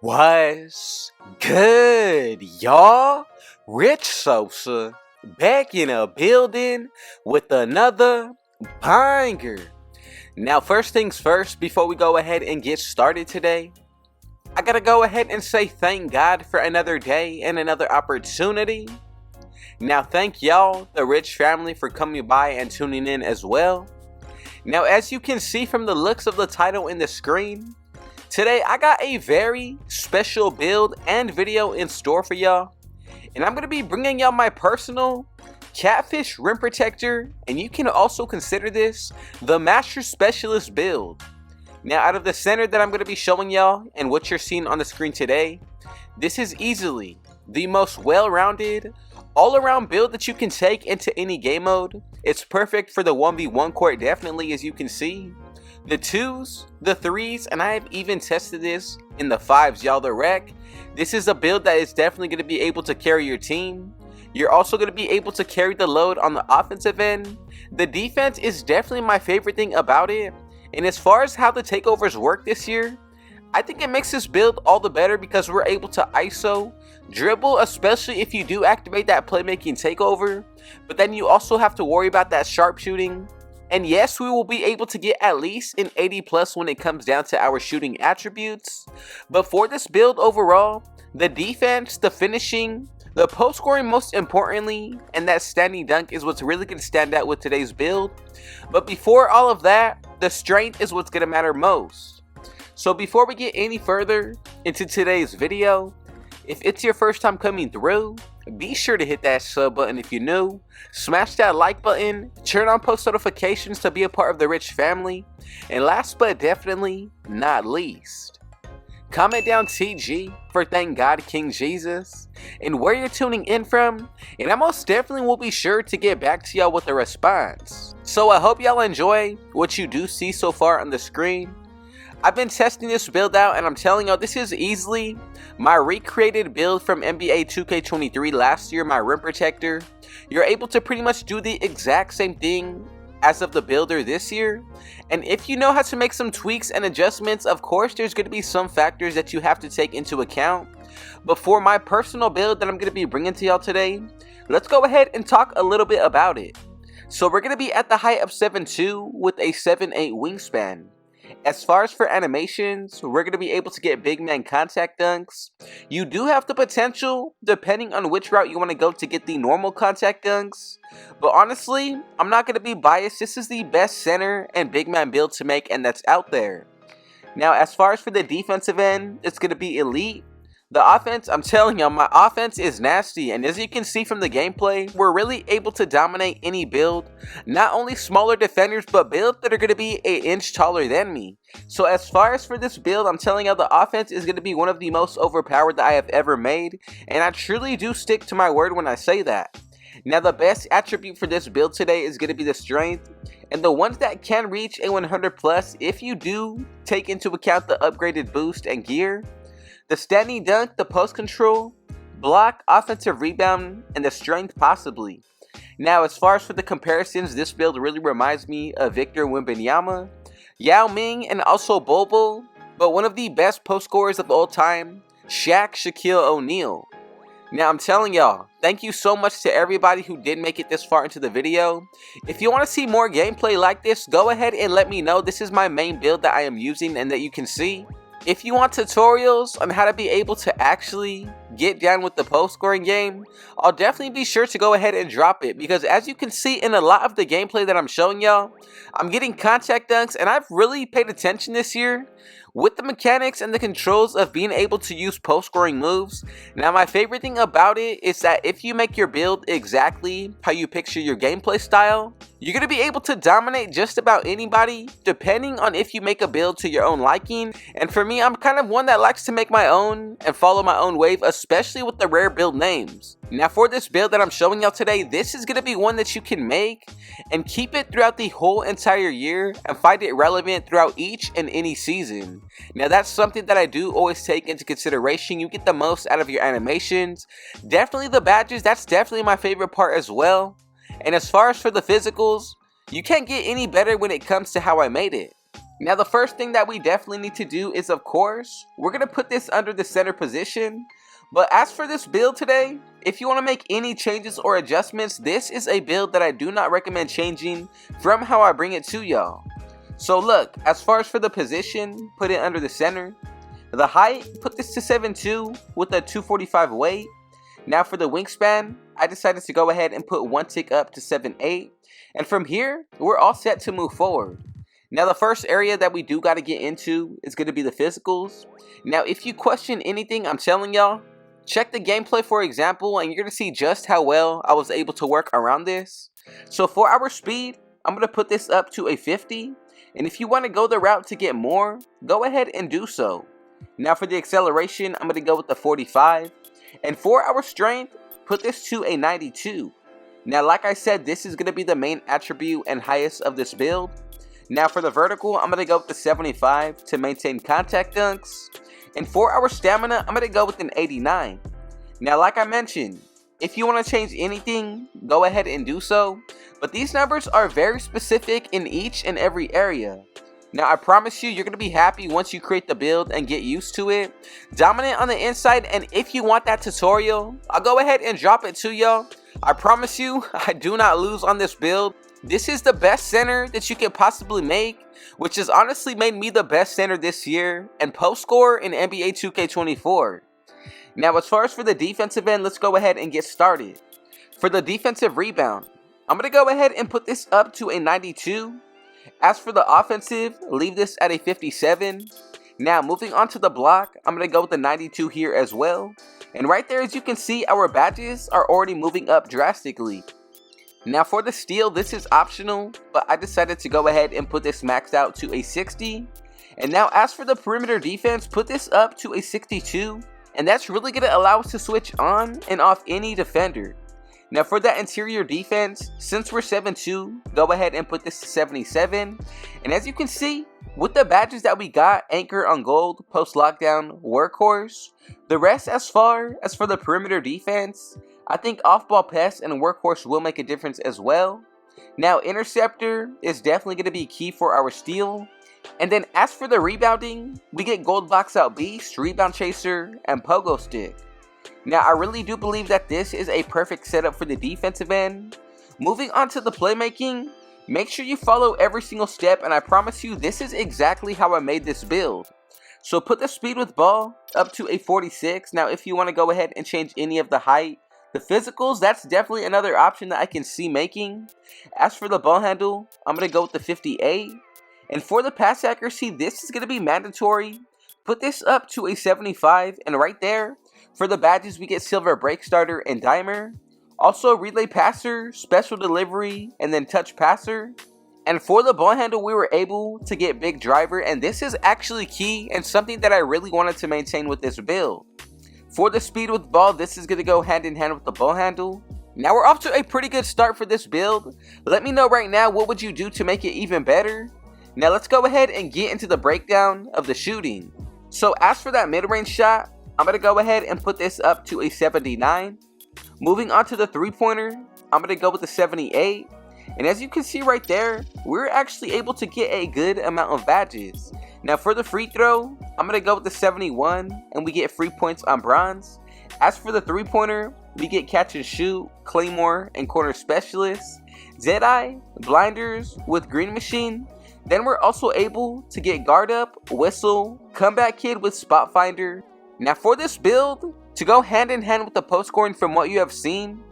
What's good, y'all? Rich Sosa back in a building with another banger. Now, first things first, before we go ahead and get started today, I gotta go ahead and say thank God for another day and another opportunity. Now, thank y'all, the Rich family, for coming by and tuning in as well. Now, as you can see from the looks of the title in the screen, today I got a very special build and video in store for y'all, and I'm going to be bringing y'all my personal Catfish Rim Protector, and you can also consider this the Master Specialist build. Now, out of the center that I'm going to be showing y'all and what you're seeing on the screen today, this is easily the most well-rounded, all-around build that you can take into any game mode. It's perfect for the 1v1 court, definitely, as you can see. The 2s, the 3s, and I have even tested this in the 5s, y'all, the wreck. This is a build that is definitely going to be able to carry your team. You're also going to be able to carry the load on the offensive end. The defense is definitely my favorite thing about it. And as far as how the takeovers work this year, I think it makes this build all the better because we're able to ISO, dribble, especially if you do activate that playmaking takeover. But then you also have to worry about that sharpshooting. And yes, we will be able to get at least an 80 plus when it comes down to our shooting attributes. But for this build overall, the defense, the finishing, the post scoring most importantly, and that standing dunk is what's really going to stand out with today's build. But before all of that, the strength is what's going to matter most. So before we get any further into today's video, if it's your first time coming through, be sure to hit that sub button if you're new, smash that like button, turn on post notifications to be a part of the Rich family, and last but definitely not least, comment down TG for Thank God King Jesus and where you're tuning in from, and I most definitely will be sure to get back to y'all with a response. So I hope y'all enjoy what you do see so far on the screen. I've been testing this build out, and I'm telling y'all, this is easily my recreated build from NBA 2K23 last year, my Rim Protector. You're able to pretty much do the exact same thing as of the builder this year. And if you know how to make some tweaks and adjustments, of course, there's going to be some factors that you have to take into account. But for my personal build that I'm going to be bringing to y'all today, let's go ahead and talk a little bit about it. So we're going to be at the height of 7'2" with a 7'8" wingspan. As far as for animations, we're going to be able to get big man contact dunks. You do have the potential, depending on which route you want to go, to get the normal contact dunks. But honestly, I'm not going to be biased. This is the best center and big man build to make, and that's out there. Now, as far as for the defensive end, it's going to be elite. The offense, I'm telling y'all, my offense is nasty, and as you can see from the gameplay, we're really able to dominate any build. Not only smaller defenders, but builds that are going to be an inch taller than me. So as far as for this build, I'm telling y'all, the offense is going to be one of the most overpowered that I have ever made, and I truly do stick to my word when I say that. Now, the best attribute for this build today is going to be the strength, and the ones that can reach a 100 plus if you do take into account the upgraded boost and gear. The standing dunk, the post control, block, offensive rebound, and the strength possibly. Now, as far as for the comparisons, this build really reminds me of Victor Wembanyama, Yao Ming, and also Bobo, but one of the best post scorers of all time, Shaquille O'Neal. Now, I'm telling y'all, thank you so much to everybody who did make it this far into the video. If you want to see more gameplay like this, go ahead and let me know. This is my main build that I am using and that you can see. If you want tutorials on how to be able to actually get down with the post scoring game, I'll definitely be sure to go ahead and drop it, because as you can see in a lot of the gameplay that I'm showing y'all, I'm getting contact dunks, and I've really paid attention this year with the mechanics and the controls of being able to use post scoring moves. Now, my favorite thing about it is that if you make your build exactly how you picture your gameplay style, you're going to be able to dominate just about anybody, depending on if you make a build to your own liking. And for me, I'm kind of one that likes to make my own and follow my own wave, especially with the rare build names. Now, for this build that I'm showing y'all today, this is going to be one that you can make and keep it throughout the whole entire year and find it relevant throughout each and any season. Now, that's something that I do always take into consideration. You get the most out of your animations. Definitely the badges, that's definitely my favorite part as well. And as far as for the physicals, you can't get any better when it comes to how I made it. Now the first thing that we definitely need to do is, of course, we're going to put this under the center position. But as for this build today, if you want to make any changes or adjustments, this is a build that I do not recommend changing from how I bring it to y'all. So look, as far as for the position, put it under the center. The height, put this to 7'2" with a 245 weight. Now for the wingspan, I decided to go ahead and put one tick up to 7'8". And from here, we're all set to move forward. Now the first area that we do got to get into is going to be the physicals. Now if you question anything I'm telling y'all, check the gameplay for example, and you're going to see just how well I was able to work around this. So for our speed, I'm going to put this up to a 50. And if you want to go the route to get more, go ahead and do so. Now for the acceleration, I'm going to go with the 45. And for our strength, put this to a 92. Now like I said, this is going to be the main attribute and highest of this build. Now for the vertical, I'm going to go with the 75 to maintain contact dunks. And for our stamina, I'm going to go with an 89. Now like I mentioned, if you want to change anything, go ahead and do so. But these numbers are very specific in each and every area. Now I promise you, you're going to be happy once you create the build and get used to it. Dominant on the inside, and if you want that tutorial, I'll go ahead and drop it to y'all. I promise you, I do not lose on this build. This is the best center that you can possibly make, which has honestly made me the best center this year and post scorer in NBA 2K24. Now as far as for the defensive end, let's go ahead and get started. For the defensive rebound, I'm going to go ahead and put this up to a 92. As for the offensive, leave this at a 57. Now moving on to the block, I'm going to go with the 92 here as well. And right there, as you can see, our badges are already moving up drastically. Now for the steal, this is optional, but I decided to go ahead and put this maxed out to a 60. And now as for the perimeter defense, put this up to a 62. And that's really going to allow us to switch on and off any defender. Now for that interior defense, since we're 7'2", go ahead and put this to 77. And as you can see, with the badges that we got, anchor on gold, post lockdown, workhorse, the rest as far as for the perimeter defense, I think off-ball pass and workhorse will make a difference as well. Now interceptor is definitely going to be key for our steal. And then as for the rebounding, we get gold box out beast, rebound chaser, and pogo stick. Now I really do believe that this is a perfect setup for the defensive end. Moving on to the playmaking, make sure you follow every single step, and I promise you this is exactly how I made this build. So put the speed with ball up to a 46. Now if you want to go ahead and change any of the height, the physicals, that's definitely another option that I can see making. As for the ball handle, I'm going to go with the 58. And for the pass accuracy, this is going to be mandatory. Put this up to a 75, and right there, for the badges, we get silver break starter and dimer. Also relay passer, special delivery, and then touch passer. And for the ball handle, we were able to get big driver, and this is actually key and something that I really wanted to maintain with this build. For the speed with ball, this is going to go hand in hand with the ball handle. Now we're off to a pretty good start for this build. Let me know right now, what would you do to make it even better? Now let's go ahead and get into the breakdown of the shooting. So as for that mid-range shot, I'm going to go ahead and put this up to a 79. Moving on to the three-pointer, I'm going to go with the 78. And as you can see right there, we're actually able to get a good amount of badges. Now for the free throw, I'm going to go with the 71, and we get free points on bronze. As for the three-pointer, we get catch and shoot, claymore, and corner specialist, Deadeye, blinders with green machine. Then we're also able to get guard up, whistle, comeback kid with spot finder. Now for this build, to go hand in hand with the post scoring from what you have seen,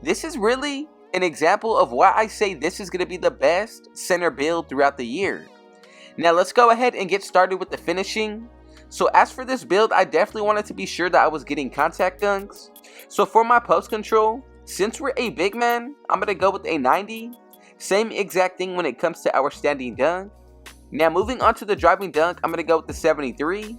this is really an example of why I say this is going to be the best center build throughout the year. Now let's go ahead and get started with the finishing. So as for this build, I definitely wanted to be sure that I was getting contact dunks. So for my post control, since we're a big man, I'm going to go with a 90. Same exact thing when it comes to our standing dunk. Now moving on to the driving dunk, I'm going to go with the 73.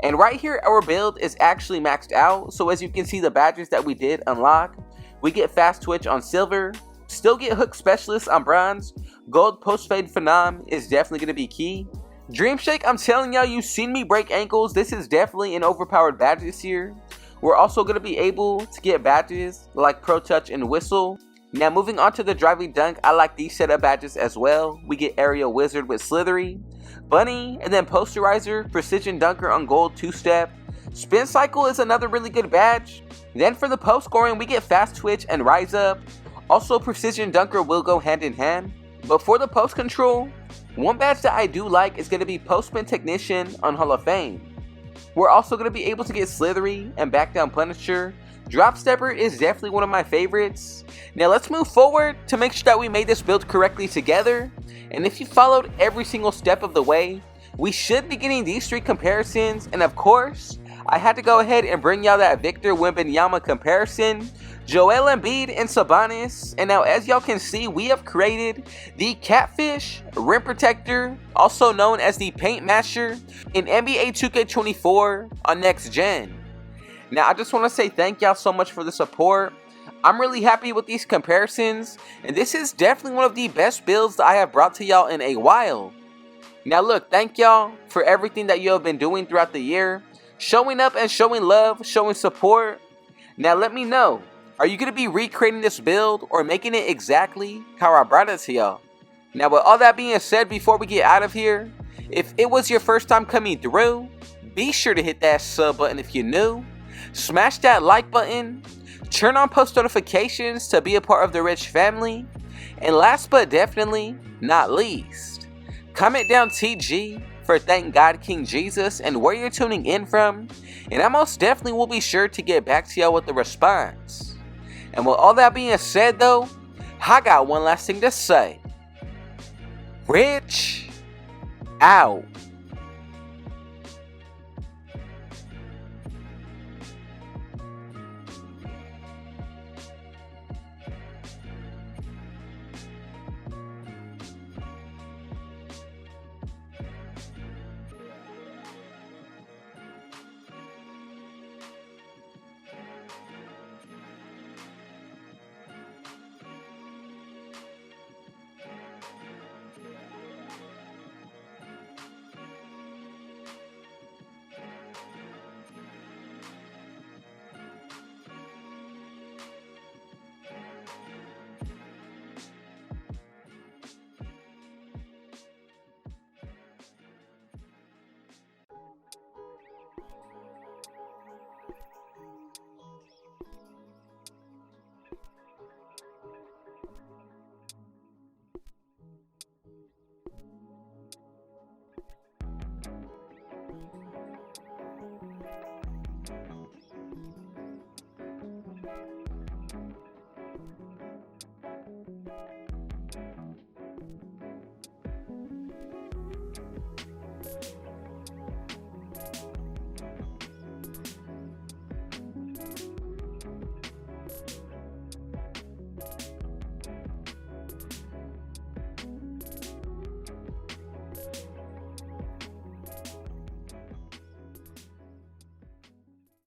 And right here, our build is actually maxed out. So as you can see, the badges that we did unlock, we get fast twitch on silver, still get hook specialist on bronze, gold post fade phenom is definitely going to be key. Dream shake, I'm telling y'all, you've seen me break ankles. This is definitely an overpowered badge this year. We're also going to be able to get badges like pro touch and whistle. Now moving on to the driving dunk, I like these setup badges as well. We get Aerial Wizard with Slithery, Bunny, and then Posterizer, Precision Dunker on gold 2-step. Spin Cycle is another really good badge. Then for the post scoring, we get Fast Twitch and Rise Up. Also Precision Dunker will go hand in hand. But for the post control, one badge that I do like is going to be Post Spin Technician on Hall of Fame. We're also going to be able to get Slithery and Back Down Punisher. Drop Stepper is definitely one of my favorites. Now let's move forward to make sure that we made this build correctly together. And if you followed every single step of the way, we should be getting these 3 comparisons. And of course, I had to go ahead and bring y'all that Victor Wembanyama comparison, Joel Embiid and Sabonis. And now as y'all can see, we have created the Catfish Rim Protector, also known as the Paint Masher, in NBA 2K24 on Next Gen. Now I just want to say thank y'all so much for the support. I'm really happy with these comparisons, and this is definitely one of the best builds that I have brought to y'all in a while. Now look, thank y'all for everything that you have been doing throughout the year, showing up and showing love, showing support. Now let me know, are you going to be recreating this build or making it exactly how I brought it to y'all? Now with all that being said, before we get out of here, if it was your first time coming through, be sure to hit that sub button if you're new. Smash that like button, turn on post notifications to be a part of the Rich family, and last but definitely not least, comment down TG for Thank God King Jesus and where you're tuning in from, and I most definitely will be sure to get back to y'all with the response. And with all that being said though, I got one last thing to say. Rich out.